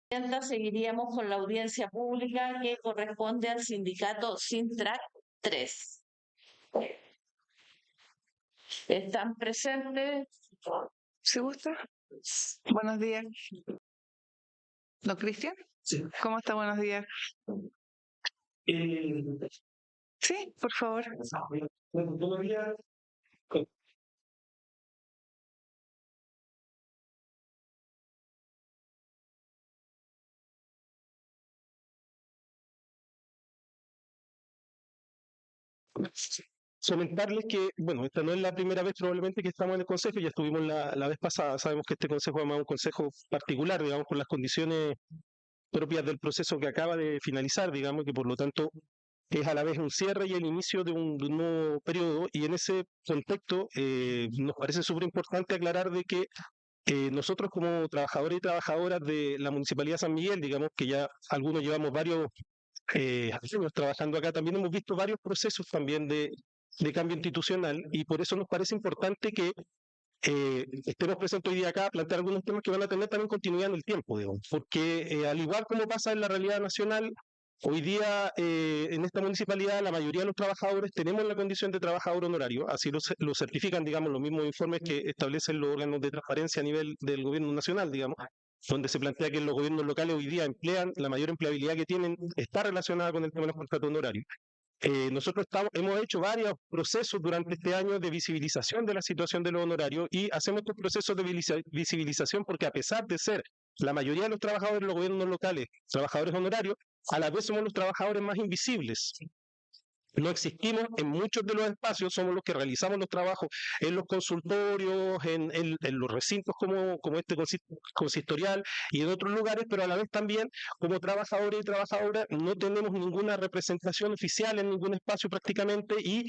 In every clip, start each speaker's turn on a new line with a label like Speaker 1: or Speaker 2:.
Speaker 1: Seguiríamos con la audiencia pública que corresponde al sindicato Sintrac 3. ¿Están presentes?
Speaker 2: ¿Se gusta? Buenos días. ¿Don Cristian?
Speaker 3: Sí.
Speaker 2: ¿Cómo está? Buenos días. Sí, por favor.
Speaker 3: Buenos días. Comentarles que, bueno, esta no es la primera vez probablemente que estamos en el Consejo, ya estuvimos la vez pasada, sabemos que este Consejo es un Consejo particular, digamos, por las condiciones propias del proceso que acaba de finalizar, digamos, que por lo tanto es a la vez un cierre y el inicio de un nuevo periodo, y en ese contexto nos parece súper importante aclarar de que nosotros como trabajadores y trabajadoras de la Municipalidad de San Miguel, digamos que ya algunos llevamos varios años trabajando acá, también hemos visto varios procesos también de cambio institucional, y por eso nos parece importante que estemos presentes hoy día acá a plantear algunos temas que van a tener también continuidad en el tiempo, digamos, porque al igual como pasa en la realidad nacional, hoy día en esta municipalidad la mayoría de los trabajadores tenemos la condición de trabajador honorario, así lo certifican, digamos, los mismos informes que establecen los órganos de transparencia a nivel del gobierno nacional, digamos, donde se plantea que los gobiernos locales hoy día emplean, la mayor empleabilidad que tienen está relacionada con el tema de los contratos honorarios. Nosotros hemos hecho varios procesos durante este año de visibilización de la situación de los honorarios, y hacemos estos procesos de visibilización porque a pesar de ser la mayoría de los trabajadores de los gobiernos locales trabajadores honorarios, a la vez somos los trabajadores más invisibles. No existimos en muchos de los espacios, somos los que realizamos los trabajos en los consultorios, en los recintos como este consistorial y en otros lugares, pero a la vez también como trabajadores y trabajadoras no tenemos ninguna representación oficial en ningún espacio prácticamente, y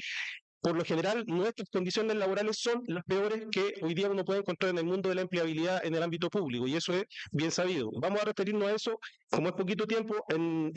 Speaker 3: por lo general nuestras condiciones laborales son las peores que hoy día uno puede encontrar en el mundo de la empleabilidad en el ámbito público, y eso es bien sabido. Vamos a referirnos a eso, como es poquito tiempo, cuando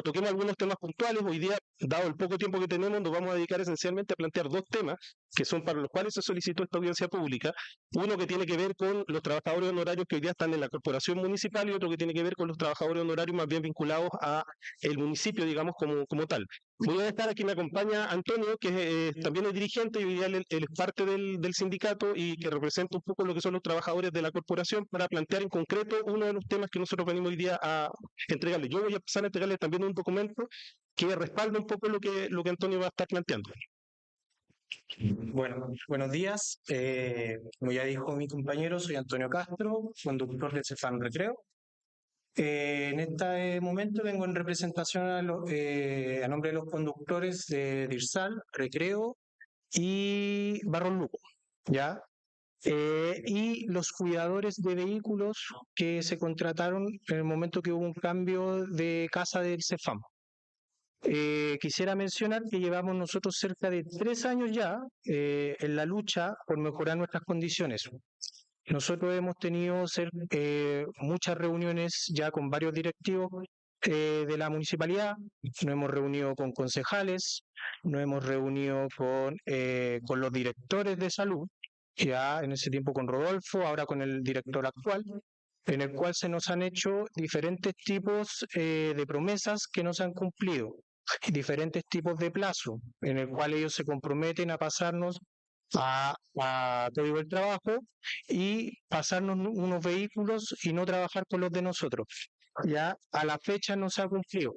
Speaker 3: toquemos algunos temas puntuales. Hoy día, dado el poco tiempo que tenemos, nos vamos a dedicar esencialmente a plantear dos temas que son para los cuales se solicitó esta audiencia pública. Uno que tiene que ver con los trabajadores honorarios que hoy día están en la corporación municipal, y otro que tiene que ver con los trabajadores honorarios más bien vinculados a el municipio, digamos, como tal. Voy a estar aquí, me acompaña Antonio, que también es dirigente y hoy día él es parte del sindicato y que representa un poco lo que son los trabajadores de la corporación, para plantear en concreto uno de los temas que nosotros venimos hoy día a entregarle. Yo voy a pasar a entregarle también un documento que respalda un poco lo que Antonio va a estar planteando.
Speaker 4: Bueno, buenos días. Como ya dijo mi compañero, soy Antonio Castro, conductor del Cefam Recreo. En este momento vengo en representación a nombre de los conductores de Dirsal, Recreo y Barros Luco, ¿ya? Y los cuidadores de vehículos que se contrataron en el momento que hubo un cambio de casa del Cefam. Quisiera mencionar que llevamos nosotros cerca de 3 años ya en la lucha por mejorar nuestras condiciones. Nosotros hemos tenido muchas reuniones ya con varios directivos de la municipalidad, nos hemos reunido con concejales, nos hemos reunido con los directores de salud, ya en ese tiempo con Rodolfo, ahora con el director actual, en el cual se nos han hecho diferentes tipos de promesas que no se han cumplido, diferentes tipos de plazo, en el cual ellos se comprometen a pasarnos a Código del Trabajo y pasarnos unos vehículos y no trabajar con los de nosotros. Ya a la fecha no se ha cumplido.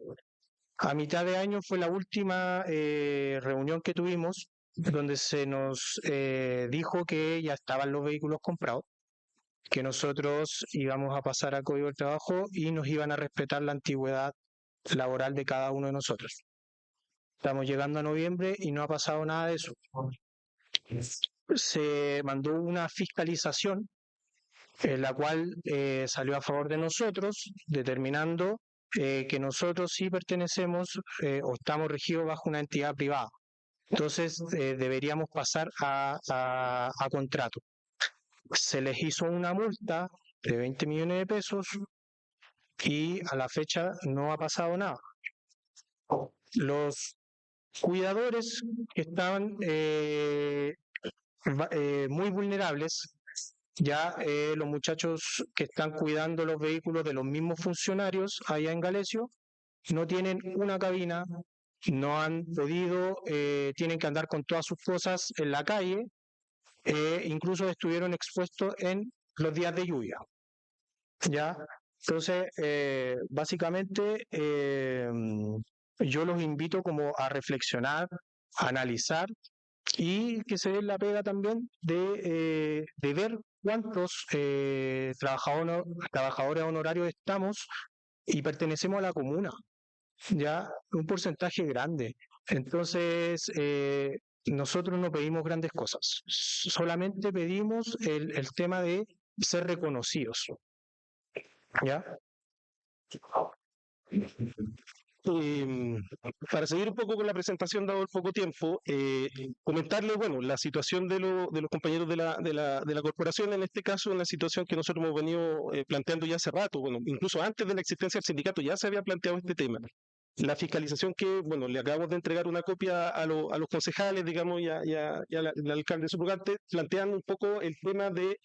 Speaker 4: A mitad de año fue la última reunión que tuvimos, donde se nos dijo que ya estaban los vehículos comprados, que nosotros íbamos a pasar a Código del Trabajo y nos iban a respetar la antigüedad laboral de cada uno de nosotros. Estamos llegando a noviembre y no ha pasado nada de eso. Se mandó una fiscalización en la cual salió a favor de nosotros, determinando que nosotros sí pertenecemos o estamos regidos bajo una entidad privada. Entonces deberíamos pasar a contrato. Se les hizo una multa de 20 millones de pesos y a la fecha no ha pasado nada. Los cuidadores que estaban muy vulnerables Ya los muchachos que están cuidando los vehículos de los mismos funcionarios allá en Galesio no tienen una cabina, no han podido, tienen que andar con todas sus cosas en la calle, incluso estuvieron expuestos en los días de lluvia. ¿Ya? Entonces, básicamente, yo los invito como a reflexionar, a analizar y que se den la pega también de ver cuántos trabajadores honorarios estamos y pertenecemos a la comuna, ya un porcentaje grande. Entonces, nosotros no pedimos grandes cosas, solamente pedimos el tema de ser reconocidos, ¿ya?
Speaker 3: Para seguir un poco con la presentación, dado el poco tiempo, comentarle, bueno, la situación de los compañeros de la corporación, en este caso, una situación que nosotros hemos venido planteando ya hace rato, bueno, incluso antes de la existencia del sindicato ya se había planteado este tema. La fiscalización que, bueno, le acabamos de entregar una copia a los concejales, digamos, y al alcalde subrogante, planteando un poco el tema de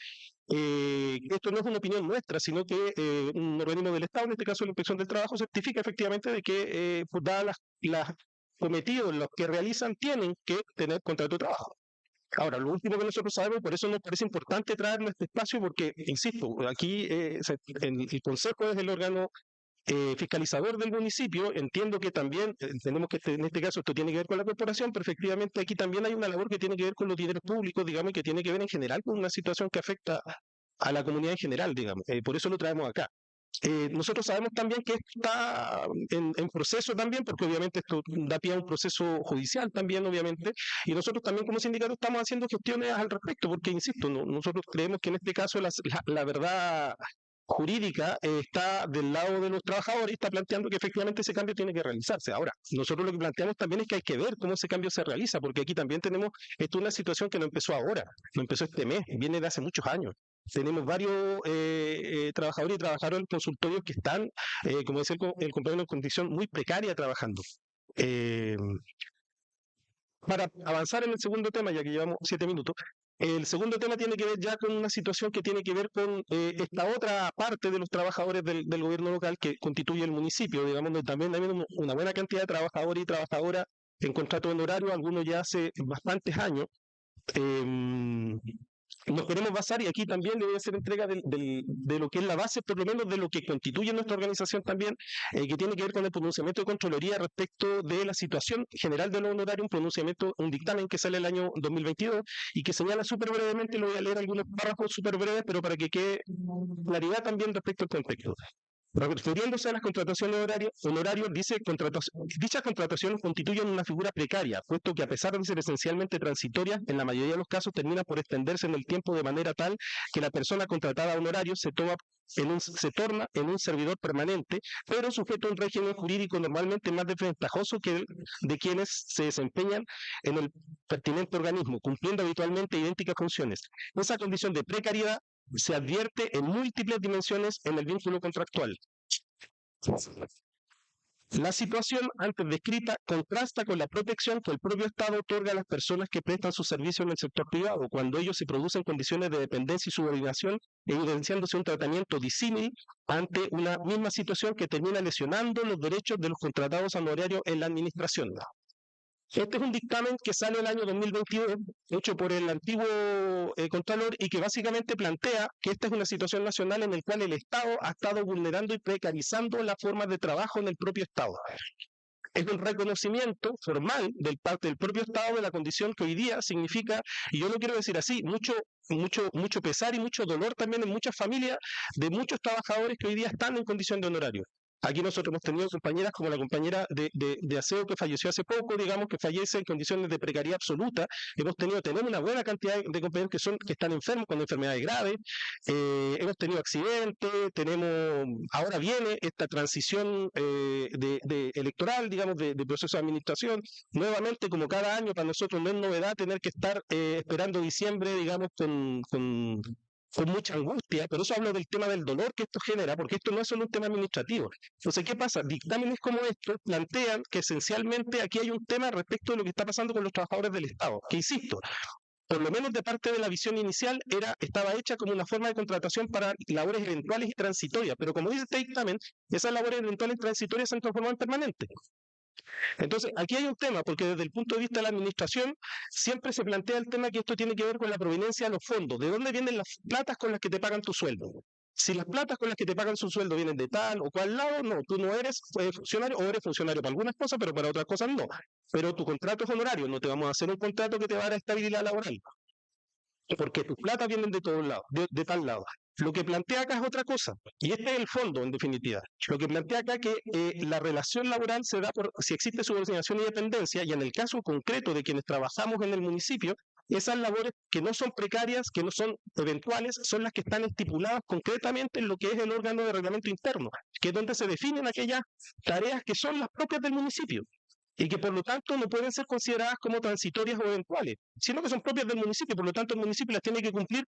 Speaker 3: que esto no es una opinión nuestra, sino que un organismo del Estado, en este caso la Inspección del Trabajo, certifica efectivamente de que, pues, dadas las cometidos, los que realizan, tienen que tener contrato de trabajo. Ahora, lo último que nosotros sabemos, por eso nos parece importante traerlo a este espacio, porque, insisto, aquí el Consejo es el órgano fiscalizador del municipio. Entiendo que también tenemos que, en este caso, esto tiene que ver con la corporación, pero efectivamente aquí también hay una labor que tiene que ver con los dineros públicos, digamos, y que tiene que ver en general con una situación que afecta a la comunidad en general, digamos. Por eso lo traemos acá. Nosotros sabemos también que esto está en proceso también, porque obviamente esto da pie a un proceso judicial también, obviamente, y nosotros también como sindicato estamos haciendo gestiones al respecto, porque, insisto, nosotros creemos que en este caso la verdad jurídica está del lado de los trabajadores y está planteando que efectivamente ese cambio tiene que realizarse. Ahora, nosotros lo que planteamos también es que hay que ver cómo ese cambio se realiza, porque aquí también tenemos, esto es una situación que no empezó ahora, no empezó este mes, viene de hace muchos años. Tenemos varios trabajadores y trabajadoras en consultorios que están, como decía el compañero, en condición muy precaria trabajando. Para avanzar en el segundo tema, ya que llevamos 7 minutos, el segundo tema tiene que ver ya con una situación que tiene que ver con esta otra parte de los trabajadores del gobierno local que constituye el municipio, digamos, donde también hay una buena cantidad de trabajadores y trabajadoras en contrato honorario, algunos ya hace bastantes años. Nos queremos basar, y aquí también le voy a hacer entrega de lo que es la base, por lo menos de lo que constituye nuestra organización también, que tiene que ver con el pronunciamiento de Contraloría respecto de la situación general de los honorarios, un dictamen que sale el año 2022 y que señala súper brevemente, lo voy a leer algunos párrafos súper breves, pero para que quede claridad también respecto al contexto. Refiriéndose a las contrataciones honorarios, dice dichas contrataciones constituyen una figura precaria, puesto que a pesar de ser esencialmente transitorias, en la mayoría de los casos termina por extenderse en el tiempo de manera tal que la persona contratada a honorario se torna en un servidor permanente, pero sujeto a un régimen jurídico normalmente más desventajoso que el de quienes se desempeñan en el pertinente organismo, cumpliendo habitualmente idénticas funciones. Esa condición de precariedad se advierte en múltiples dimensiones en el vínculo contractual. La situación antes descrita contrasta con la protección que el propio Estado otorga a las personas que prestan sus servicios en el sector privado, cuando ellos se producen condiciones de dependencia y subordinación, evidenciándose un tratamiento disímil ante una misma situación que termina lesionando los derechos de los contratados honorarios en la administración. Este es un dictamen que sale el año 2022, hecho por el antiguo Contralor, y que básicamente plantea que esta es una situación nacional en la cual el Estado ha estado vulnerando y precarizando las formas de trabajo en el propio Estado. Es un reconocimiento formal del parte del propio Estado de la condición que hoy día significa, y yo lo quiero decir así, mucho pesar y mucho dolor también en muchas familias de muchos trabajadores que hoy día están en condición de honorario. Aquí nosotros hemos tenido compañeras como la compañera de aseo que falleció hace poco, digamos, que fallece en condiciones de precariedad absoluta. Tenemos una buena cantidad de compañeros que están enfermos con enfermedades graves. Hemos tenido accidentes, ahora viene esta transición electoral, digamos, de proceso de administración. Nuevamente, como cada año, para nosotros no es novedad tener que estar esperando diciembre, digamos, con mucha angustia, pero eso habla del tema del dolor que esto genera, porque esto no es solo un tema administrativo. Entonces, ¿qué pasa? Dictámenes como estos plantean que esencialmente aquí hay un tema respecto de lo que está pasando con los trabajadores del Estado, que insisto, por lo menos de parte de la visión inicial, estaba hecha como una forma de contratación para labores eventuales y transitorias, pero como dice este dictamen, esas labores eventuales y transitorias se han transformado en permanentes. Entonces, aquí hay un tema, porque desde el punto de vista de la administración, siempre se plantea el tema que esto tiene que ver con la proveniencia de los fondos, de dónde vienen las platas con las que te pagan tu sueldo. Si las platas con las que te pagan su sueldo vienen de tal o cual lado, no, tú no eres funcionario o eres funcionario para algunas cosas, pero para otras cosas no. Pero tu contrato es honorario, no te vamos a hacer un contrato que te va a dar estabilidad laboral, porque tus platas vienen de todos lados, de tal lado. Lo que plantea acá es otra cosa, y este es el fondo, en definitiva. Lo que plantea acá es que la relación laboral se da por si existe subordinación y dependencia, y en el caso concreto de quienes trabajamos en el municipio, esas labores que no son precarias, que no son eventuales, son las que están estipuladas concretamente en lo que es el órgano de reglamento interno, que es donde se definen aquellas tareas que son las propias del municipio y que por lo tanto no pueden ser consideradas como transitorias o eventuales, sino que son propias del municipio, por lo tanto el municipio las tiene que cumplir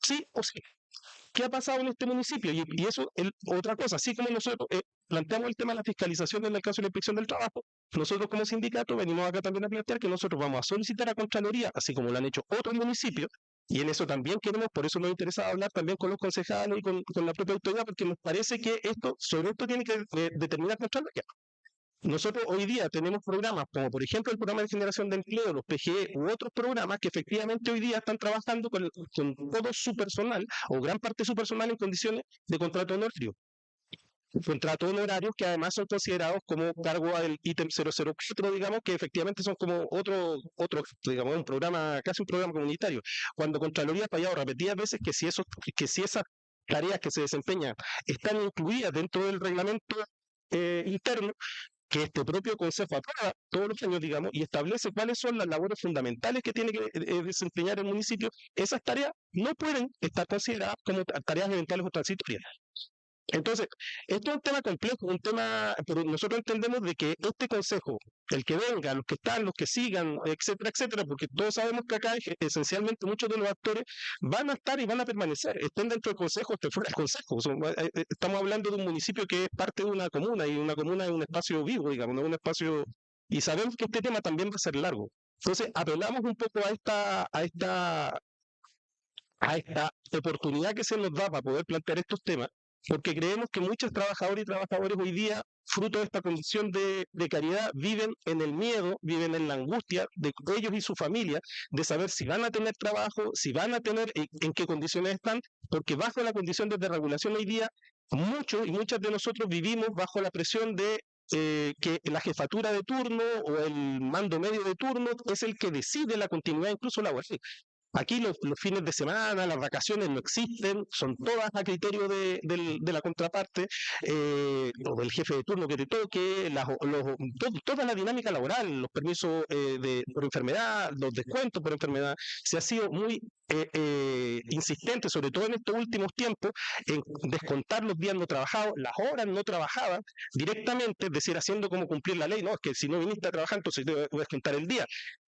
Speaker 3: sí o sí. ¿Qué ha pasado en este municipio? Y eso es otra cosa, así como nosotros planteamos el tema de la fiscalización en el caso de la inspección del trabajo, nosotros como sindicato venimos acá también a plantear que nosotros vamos a solicitar a Contraloría, así como lo han hecho otros municipios, y en eso también queremos, por eso nos interesa hablar también con los concejales y con la propia autoridad, porque nos parece que sobre esto tiene que determinar Contraloría. Nosotros hoy día tenemos programas como por ejemplo el programa de generación de empleo, los PGE u otros programas que efectivamente hoy día están trabajando con todo su personal o gran parte de su personal en condiciones de contrato honorario. Contratos honorarios que además son considerados como cargo del ítem 004, digamos, que efectivamente son como otro, digamos, un programa, casi un programa comunitario. Cuando Contraloría ha fallado repetidas veces que si esas tareas que se desempeñan están incluidas dentro del reglamento interno, que este propio Consejo aprueba todos los años, digamos, y establece cuáles son las labores fundamentales que tiene que desempeñar el municipio, esas tareas no pueden estar consideradas como tareas eventuales o transitorias. Entonces, esto es un tema complejo, pero nosotros entendemos de que este consejo, el que venga, los que están, los que sigan, etcétera, etcétera, porque todos sabemos que acá esencialmente muchos de los actores van a estar y van a permanecer, estén dentro del consejo, estén fuera del consejo. Estamos hablando de un municipio que es parte de una comuna, y una comuna es un espacio vivo, digamos, no es un espacio, y sabemos que este tema también va a ser largo. Entonces, apelamos un poco a esta oportunidad que se nos da para poder plantear estos temas, porque creemos que muchos trabajadores y trabajadoras hoy día, fruto de esta condición de caridad, viven en el miedo, viven en la angustia de ellos y su familia, de saber si van a tener trabajo, si van a tener, en qué condiciones están, porque bajo la condición de desregulación hoy día, muchos y muchas de nosotros vivimos bajo la presión de que la jefatura de turno o el mando medio de turno es el que decide la continuidad incluso laboral. Aquí los fines de semana, las vacaciones no existen, son todas a criterio de la contraparte, o del jefe de turno que te toque, toda la dinámica laboral, los permisos por enfermedad, los descuentos por enfermedad, se ha sido muy insistente, sobre todo en estos últimos tiempos, en descontar los días no trabajados, las horas no trabajadas directamente, es decir, haciendo como cumplir la ley. No, es que si no viniste a trabajar, entonces te voy a descontar el día.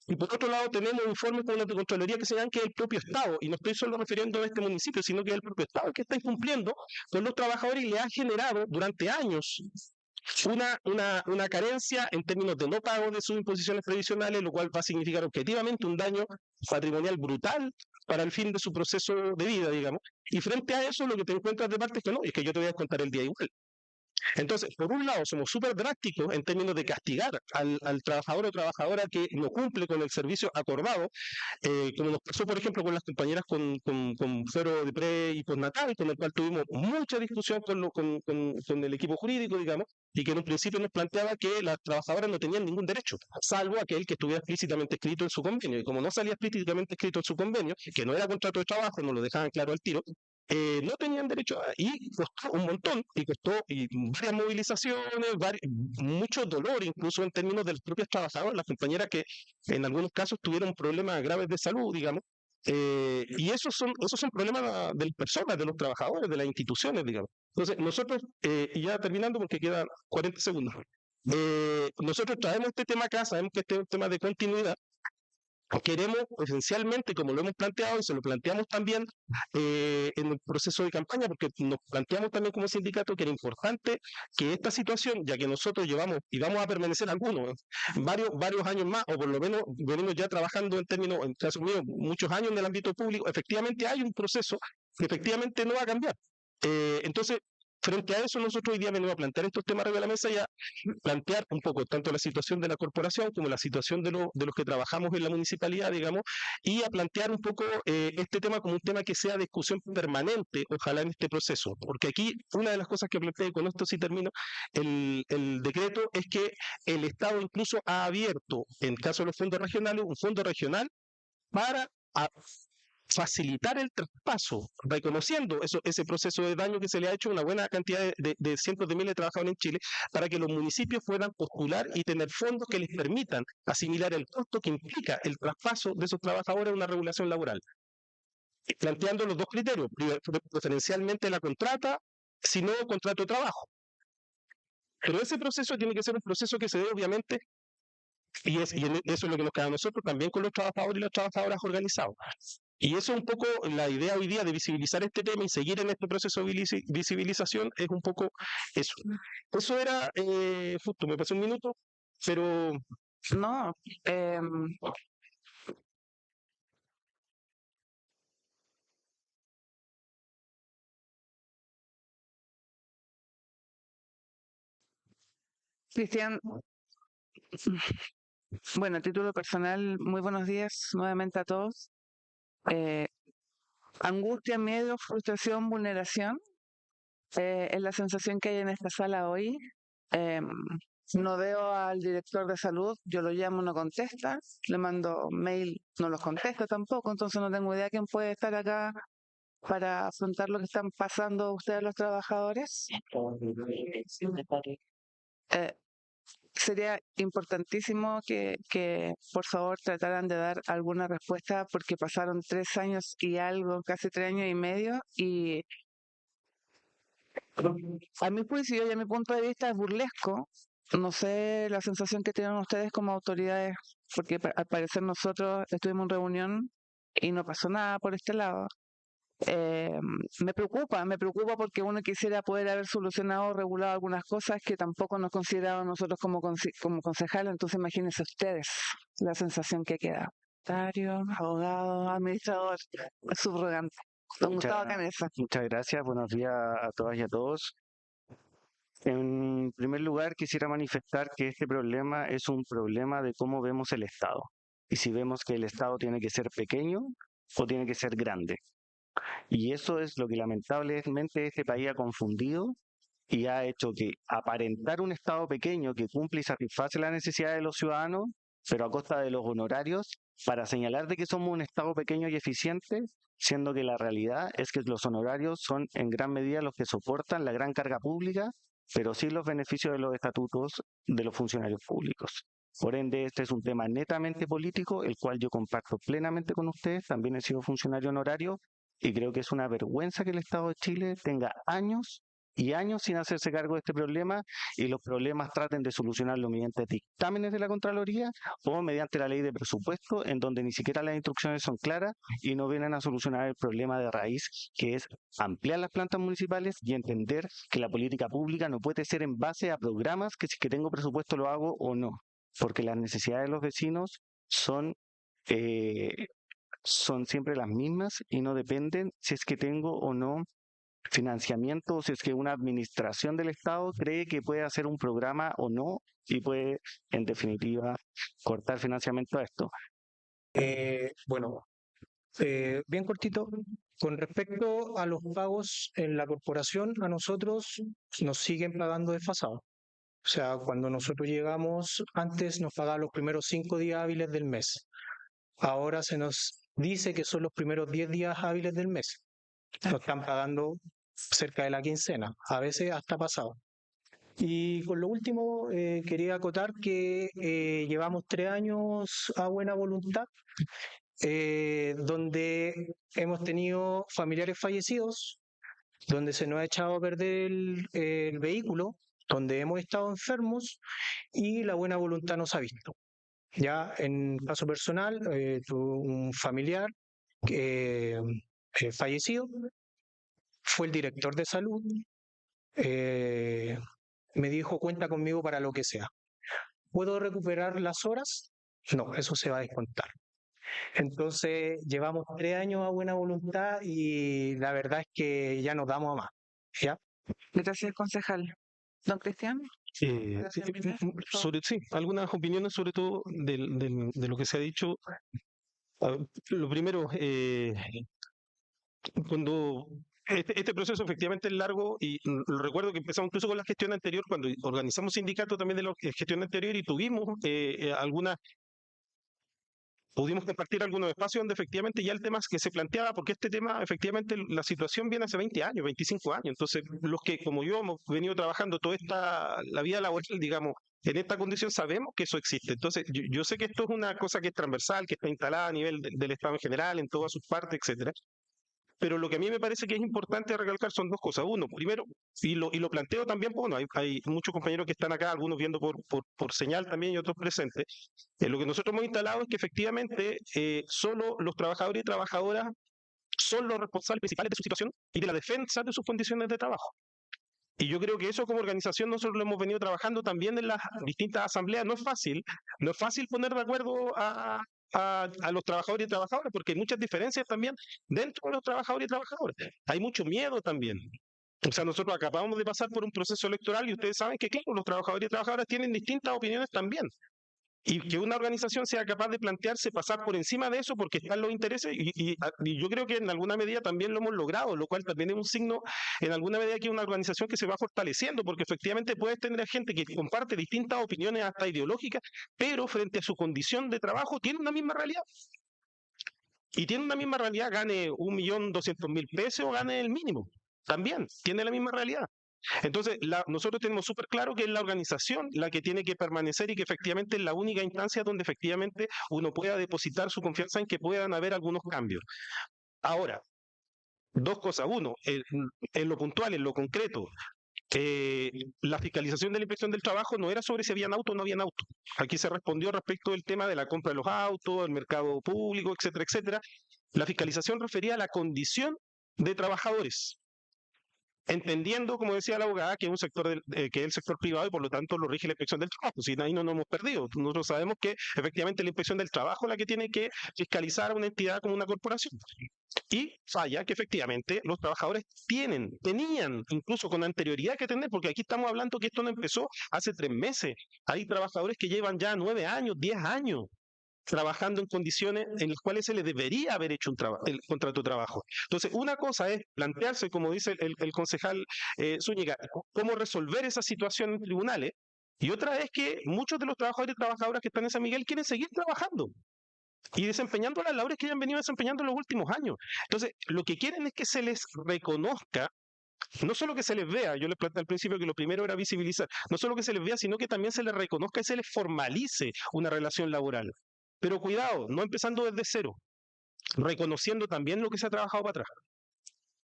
Speaker 3: Y por otro lado tenemos informes con la Contraloría que señalan que es el propio Estado, y no estoy solo refiriendo a este municipio, sino que es el propio Estado el que está incumpliendo con los trabajadores y le ha generado durante años una carencia en términos de no pago de sus imposiciones previsionales, lo cual va a significar objetivamente un daño patrimonial brutal para el fin de su proceso de vida, digamos. Y frente a eso lo que te encuentras de parte es que no, es que yo te voy a descontar el día igual. Entonces, por un lado, somos súper drásticos en términos de castigar al trabajador o trabajadora que no cumple con el servicio acordado, como nos pasó, por ejemplo, con las compañeras con fuero de pre y postnatal, con el cual tuvimos mucha discusión con el equipo jurídico, digamos, y que en un principio nos planteaba que las trabajadoras no tenían ningún derecho, salvo aquel que estuviera explícitamente escrito en su convenio. Y como no salía explícitamente escrito en su convenio, que no era contrato de trabajo, no lo dejaban claro al tiro, no tenían derecho y costó un montón, y costó varias movilizaciones, mucho dolor, incluso en términos de los propios trabajadores, las compañeras que en algunos casos tuvieron problemas graves de salud, digamos, y esos son problemas de las personas, de los trabajadores, de las instituciones, digamos. Entonces, nosotros, y ya terminando porque quedan 40 segundos, nosotros traemos este tema acá, sabemos que este es un tema de continuidad, queremos esencialmente, como lo hemos planteado y se lo planteamos también en el proceso de campaña, porque nos planteamos también como sindicato que era importante que esta situación, ya que nosotros llevamos y vamos a permanecer algunos, varios años más, o por lo menos venimos ya trabajando en términos, en caso mío, muchos años en el ámbito público, efectivamente hay un proceso que efectivamente no va a cambiar. Entonces, frente a eso, nosotros hoy día venimos a plantear estos temas arriba de la mesa y a plantear un poco tanto la situación de la corporación como la situación de los que trabajamos en la municipalidad, digamos, y a plantear un poco este tema como un tema que sea discusión permanente, ojalá en este proceso, porque aquí una de las cosas que planteé, con esto sí termino, el decreto es que el Estado incluso ha abierto, en caso de los fondos regionales, un fondo regional para facilitar el traspaso, reconociendo ese proceso de daño que se le ha hecho a una buena cantidad de cientos de miles de trabajadores en Chile, para que los municipios puedan postular y tener fondos que les permitan asimilar el costo que implica el traspaso de esos trabajadores a una regulación laboral, planteando los dos criterios, preferencialmente la contrata, si no contrato de trabajo. Pero ese proceso tiene que ser un proceso que se dé, obviamente, y eso es lo que nos queda a nosotros también con los trabajadores y las trabajadoras organizados. Y eso es un poco la idea hoy día de visibilizar este tema y seguir en este proceso de visibilización, es un poco eso. Eso era, justo, me pasó un minuto, pero
Speaker 2: No, Cristian, bueno, a título personal, muy buenos días nuevamente a todos. Angustia, miedo, frustración, vulneración es la sensación que hay en esta sala hoy. No veo al director de salud, yo lo llamo, no contesta, le mando mail, no los contesta tampoco, entonces no tengo idea quién puede estar acá para afrontar lo que están pasando ustedes los trabajadores. Eh, Sería importantísimo que por favor trataran de dar alguna respuesta, porque pasaron 3 años y algo, casi 3 años y medio, y a mi juicio y a mi punto de vista es burlesco. No sé la sensación que tienen ustedes como autoridades, porque al parecer nosotros estuvimos en reunión y no pasó nada por este lado. Me preocupa porque uno quisiera poder haber solucionado o regulado algunas cosas que tampoco nos consideramos nosotros como concejales. Entonces imagínense ustedes la sensación que queda. Secretario, abogado, administrador, subrogante. Don Gustavo Canesa.
Speaker 5: Muchas gracias, buenos días a todas y a todos. En primer lugar, quisiera manifestar que este problema es un problema de cómo vemos el Estado. Y si vemos que el Estado tiene que ser pequeño o tiene que ser grande. Y eso es lo que lamentablemente este país ha confundido y ha hecho que aparentar un Estado pequeño que cumple y satisface las necesidades de los ciudadanos, pero a costa de los honorarios, para señalar de que somos un Estado pequeño y eficiente, siendo que la realidad es que los honorarios son en gran medida los que soportan la gran carga pública, pero sin los beneficios de los estatutos de los funcionarios públicos. Por ende, este es un tema netamente político, el cual yo comparto plenamente con ustedes. También he sido funcionario honorario y creo que es una vergüenza que el Estado de Chile tenga años y años sin hacerse cargo de este problema, y los problemas traten de solucionarlo mediante dictámenes de la Contraloría o mediante la ley de presupuesto, en donde ni siquiera las instrucciones son claras y no vienen a solucionar el problema de raíz, que es ampliar las plantas municipales y entender que la política pública no puede ser en base a programas que si que tengo presupuesto lo hago o no, porque las necesidades de los vecinos son siempre las mismas y no dependen si es que tengo o no financiamiento, o si es que una administración del Estado cree que puede hacer un programa o no y puede, en definitiva, cortar financiamiento a esto.
Speaker 4: Bueno, bien cortito. Con respecto a los pagos en la corporación, a nosotros nos siguen pagando desfasados. O sea, cuando nosotros llegamos, antes nos pagaban los primeros 5 días hábiles del mes. Ahora se nos dice que son los primeros 10 días hábiles del mes. Nos están pagando cerca de la quincena, a veces hasta pasado. Y con lo último, quería acotar que llevamos 3 años a buena voluntad, donde hemos tenido familiares fallecidos, donde se nos ha echado a perder el vehículo, donde hemos estado enfermos y la buena voluntad nos ha visto. Ya en caso personal, tuve un familiar que fallecido, fue el director de salud, eh, me dijo, cuenta conmigo para lo que sea. ¿Puedo recuperar las horas? No, eso se va a descontar. Entonces, llevamos 3 años a buena voluntad y la verdad es que ya nos damos a más. ¿Ya?
Speaker 2: Gracias, concejal. Don Cristian, gracias, Pilar, por favor.
Speaker 3: Sí, algunas opiniones sobre todo de lo que se ha dicho. Lo primero, cuando este proceso efectivamente es largo y lo recuerdo que empezamos incluso con la gestión anterior, cuando organizamos sindicato también de la gestión anterior y tuvimos pudimos compartir algunos espacios donde efectivamente ya el tema que se planteaba, porque este tema, efectivamente, la situación viene hace 20 años, 25 años. Entonces, los que, como yo, hemos venido trabajando la vida laboral, digamos, en esta condición, sabemos que eso existe. Entonces, yo sé que esto es una cosa que es transversal, que está instalada a nivel del Estado en general, en todas sus partes, etcétera. Pero lo que a mí me parece que es importante recalcar son dos cosas. Uno, primero, y lo planteo también, bueno, hay muchos compañeros que están acá, algunos viendo por señal también y otros presentes. Lo que nosotros hemos instalado es que efectivamente solo los trabajadores y trabajadoras son los responsables principales de su situación y de la defensa de sus condiciones de trabajo. Y yo creo que eso como organización nosotros lo hemos venido trabajando también en las distintas asambleas. No es fácil poner de acuerdo a los trabajadores y trabajadoras, porque hay muchas diferencias también dentro de los trabajadores y trabajadoras. Hay mucho miedo también. O sea, nosotros acabamos de pasar por un proceso electoral y ustedes saben que, claro, los trabajadores y trabajadoras tienen distintas opiniones también. Y que una organización sea capaz de plantearse pasar por encima de eso porque están los intereses y yo creo que en alguna medida también lo hemos logrado, lo cual también es un signo en alguna medida que es una organización que se va fortaleciendo porque efectivamente puedes tener gente que comparte distintas opiniones hasta ideológicas, pero frente a su condición de trabajo tiene una misma realidad. Y tiene una misma realidad, gane 1.200.000 pesos o gane el mínimo. También tiene la misma realidad. Entonces, nosotros tenemos súper claro que es la organización la que tiene que permanecer y que efectivamente es la única instancia donde efectivamente uno pueda depositar su confianza en que puedan haber algunos cambios. Ahora, dos cosas. Uno, en lo puntual, en lo concreto, la fiscalización de la inspección del trabajo no era sobre si habían auto o no habían auto. Aquí se respondió respecto del tema de la compra de los autos, el mercado público, etcétera, etcétera. La fiscalización refería a la condición de trabajadores, entendiendo, como decía la abogada, que es un sector que es el sector privado y por lo tanto lo rige la inspección del trabajo. Si ahí no nos hemos perdido. Nosotros sabemos que efectivamente la inspección del trabajo es la que tiene que fiscalizar a una entidad como una corporación. Y falla que efectivamente los trabajadores tenían incluso con anterioridad que tener, porque aquí estamos hablando que esto no empezó hace 3 meses. Hay trabajadores que llevan ya 9 años, 10 años trabajando en condiciones en las cuales se le debería haber hecho el contrato de trabajo. Entonces, una cosa es plantearse, como dice el concejal Zúñiga, cómo resolver esa situación en tribunales, y otra es que muchos de los trabajadores y trabajadoras que están en San Miguel quieren seguir trabajando y desempeñando las labores que hayan venido desempeñando en los últimos años. Entonces, lo que quieren es que se les reconozca, no solo que se les vea, yo les planteé al principio que lo primero era visibilizar, no solo que se les vea, sino que también se les reconozca y se les formalice una relación laboral. Pero cuidado, no empezando desde cero, reconociendo también lo que se ha trabajado para atrás.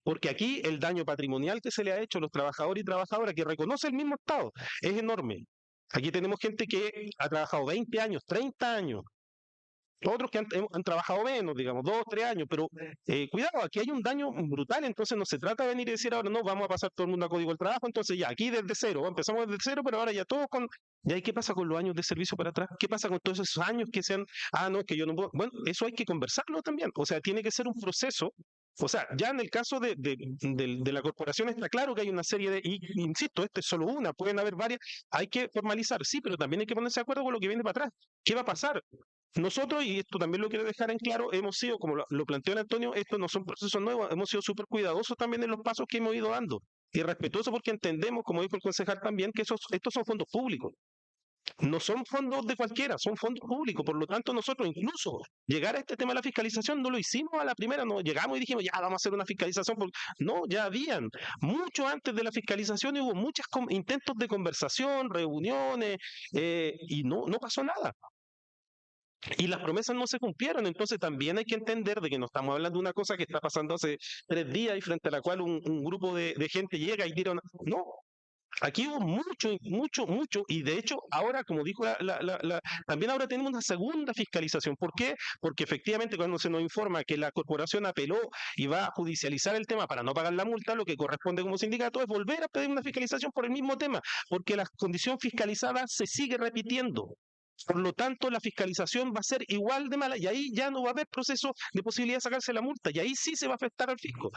Speaker 3: Porque aquí el daño patrimonial que se le ha hecho a los trabajadores y trabajadoras, que reconoce el mismo Estado, es enorme. Aquí tenemos gente que ha trabajado 20 años, 30 años, otros que han trabajado menos, digamos, 2, 3 años, pero cuidado, aquí hay un daño brutal, entonces no se trata de venir y decir ahora no, vamos a pasar todo el mundo a código del trabajo, entonces ya, aquí desde cero, empezamos desde cero, pero ahora ya todos con... ¿Y ahí qué pasa con los años de servicio para atrás? ¿Qué pasa con todos esos años que sean, no, es que yo no puedo? Bueno, eso hay que conversarlo también, o sea, tiene que ser un proceso. O sea, ya en el caso de la corporación está claro que hay una serie y insisto, esta es solo una, pueden haber varias, hay que formalizar, sí, pero también hay que ponerse de acuerdo con lo que viene para atrás. ¿Qué va a pasar? Nosotros, y esto también lo quiero dejar en claro, hemos sido, como lo planteó el Antonio, estos no son procesos nuevos, hemos sido súper cuidadosos también en los pasos que hemos ido dando. Y respetuosos porque entendemos, como dijo el concejal también, que estos son fondos públicos. No son fondos de cualquiera, son fondos públicos. Por lo tanto, nosotros incluso llegar a este tema de la fiscalización no lo hicimos a la primera, no llegamos y dijimos, ya vamos a hacer una fiscalización. No, ya habían. Mucho antes de la fiscalización hubo muchos intentos de conversación, reuniones, y no pasó nada. Y las promesas no se cumplieron, entonces también hay que entender de que no estamos hablando de una cosa que está pasando hace 3 días y frente a la cual un grupo de gente llega y tira una... No, Aquí hubo mucho, y de hecho ahora, como dijo también ahora tenemos una segunda fiscalización. ¿Por qué? Porque efectivamente cuando se nos informa que la corporación apeló y va a judicializar el tema para no pagar la multa, lo que corresponde como sindicato es volver a pedir una fiscalización por el mismo tema, porque la condición fiscalizada se sigue repitiendo. Por lo tanto, la fiscalización va a ser igual de mala y ahí ya no va a haber proceso de posibilidad de sacarse la multa y ahí sí se va a afectar al fisco.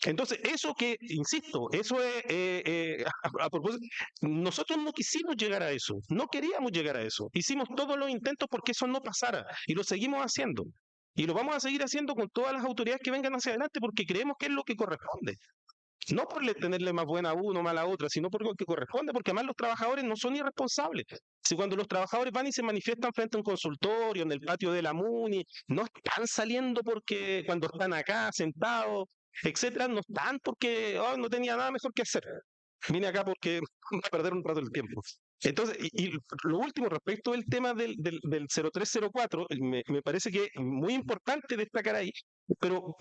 Speaker 3: Entonces, eso que, insisto, eso es, a propósito, nosotros no quisimos llegar a eso, no queríamos llegar a eso. Hicimos todos los intentos porque eso no pasara y lo seguimos haciendo. Y lo vamos a seguir haciendo con todas las autoridades que vengan hacia adelante porque creemos que es lo que corresponde. No por tenerle más buena a uno o mala a otra, sino por lo que corresponde, porque además los trabajadores no son irresponsables. Si cuando los trabajadores van y se manifiestan frente a un consultorio, en el patio de la MUNI, no están saliendo porque cuando están acá sentados, etcétera, no están porque no tenía nada mejor que hacer. Vine acá porque a perder un rato el tiempo. Entonces, y lo último, respecto del tema del 0304, me parece que es muy importante destacar ahí, pero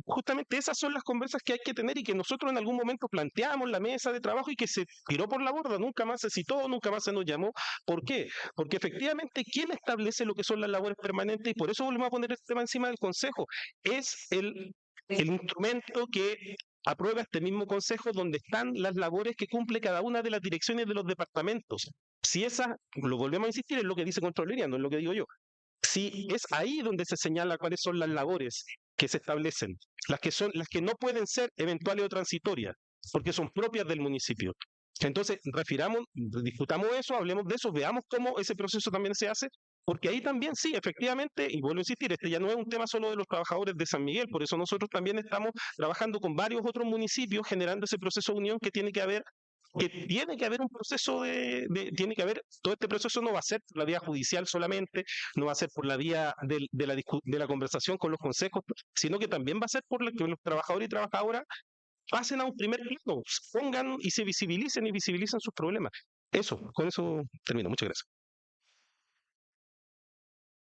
Speaker 3: justamente esas son las conversas que hay que tener y que nosotros en algún momento planteamos en la mesa de trabajo y que se tiró por la borda, nunca más se citó, nunca más se nos llamó. ¿Por qué? Porque efectivamente, ¿quién establece lo que son las labores permanentes? Y por eso volvemos a poner este tema encima del Consejo. Es el instrumento que aprueba este mismo consejo donde están las labores que cumple cada una de las direcciones de los departamentos. Si esa, lo volvemos a insistir, es lo que dice Contraloría, no es lo que digo yo. Si es ahí donde se señala cuáles son las labores que se establecen, las que no pueden ser eventuales o transitorias, porque son propias del municipio. Entonces, discutamos eso, hablemos de eso, veamos cómo ese proceso también se hace, porque ahí también sí, efectivamente, y vuelvo a insistir, este ya no es un tema solo de los trabajadores de San Miguel, por eso nosotros también estamos trabajando con varios otros municipios generando ese proceso de unión que tiene que haber un proceso tiene que haber, todo este proceso no va a ser por la vía judicial solamente, no va a ser por la vía de la conversación con los consejos, sino que también va a ser por la que los trabajadores y trabajadoras pasen a un primer plano, pongan y se visibilicen sus problemas. Eso, con eso termino. Muchas gracias.